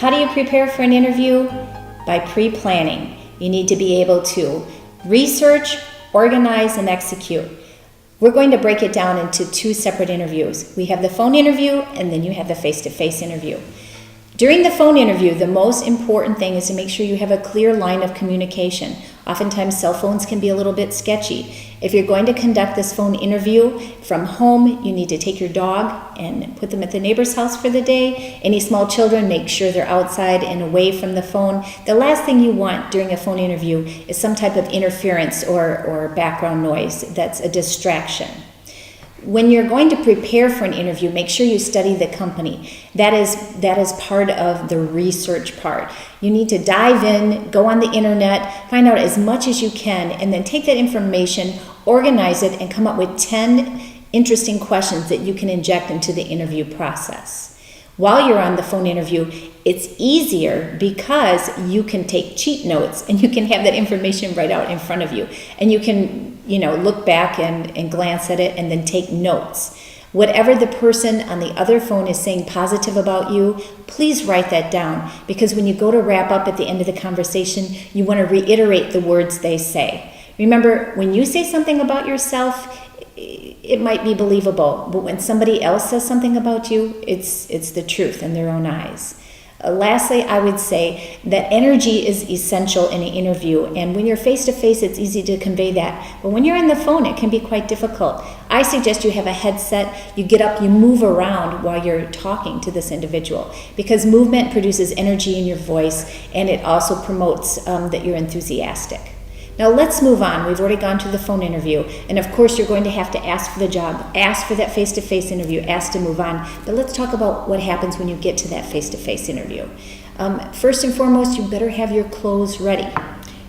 How do you prepare for an interview? By pre-planning. You need to be able to research, organize, and execute. We're going to break it down into two separate interviews. We have the phone interview, and then you have the face-to-face interview. During the phone interview, the most important thing is to make sure you have a clear line of communication. Oftentimes, cell phones can be a little bit sketchy. If you're going to conduct this phone interview from home, you need to take your dog and put them at the neighbor's house for the day. Any small children, make sure they're outside and away from the phone. The last thing you want during a phone interview is some type of interference or background noise that's a distraction. When you're going to prepare for an interview, make sure you study the company. That is part of the research part. You need to dive in, go on the internet, find out as much as you can, and then take that information, organize it, and come up with 10 interesting questions that you can inject into the interview process. While you're on the phone interview, it's easier because you can take cheat notes and you can have that information right out in front of you. And you can, look back and glance at it and then take notes. Whatever the person on the other phone is saying positive about you, please write that down, because when you go to wrap up at the end of the conversation, you want to reiterate the words they say. Remember, when you say something about yourself, it might be believable, but when somebody else says something about you, it's the truth in their own eyes. Lastly, I would say that energy is essential in an interview, and when you're face-to-face, it's easy to convey that. But when you're on the phone, it can be quite difficult. I suggest you have a headset, you get up, you move around while you're talking to this individual, because movement produces energy in your voice, and it also promotes that you're enthusiastic. Now let's move on. We've already gone to the phone interview, and of course you're going to have to ask for the job, ask for that face-to-face interview, ask to move on. But let's talk about what happens when you get to that face-to-face interview. First and foremost, you better have your clothes ready.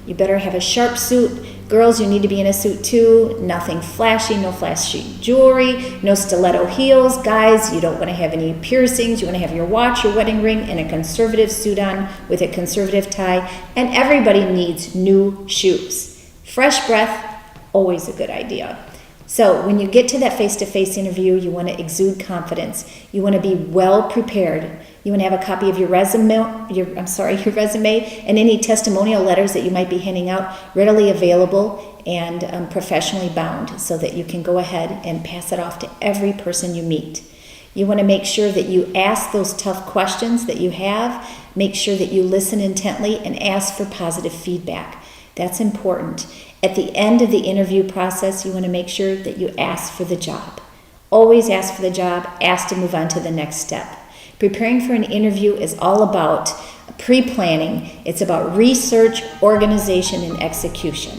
You better have a sharp suit. Girls, you need to be in a suit too. Nothing flashy, no flashy jewelry, no stiletto heels. Guys, you don't want to have any piercings. You want to have your watch, your wedding ring, and a conservative suit on with a conservative tie. And everybody needs new shoes. Fresh breath, always a good idea. So when you get to that face-to-face interview, you want to exude confidence. You want to be well prepared. You want to have a copy of your resume and any testimonial letters that you might be handing out readily available and professionally bound, so that you can go ahead and pass it off to every person you meet. You want to make sure that you ask those tough questions that you have. Make sure that you listen intently and ask for positive feedback. That's important. At the end of the interview process, you want to make sure that you ask for the job. Always ask for the job, ask to move on to the next step. Preparing for an interview is all about pre-planning. It's about research, organization, and execution.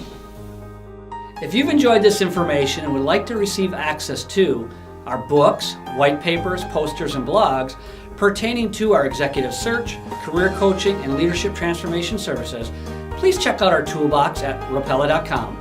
If you've enjoyed this information and would like to receive access to our books, white papers, posters, and blogs pertaining to our executive search, career coaching, and leadership transformation services, please check out our toolbox at rapella.com.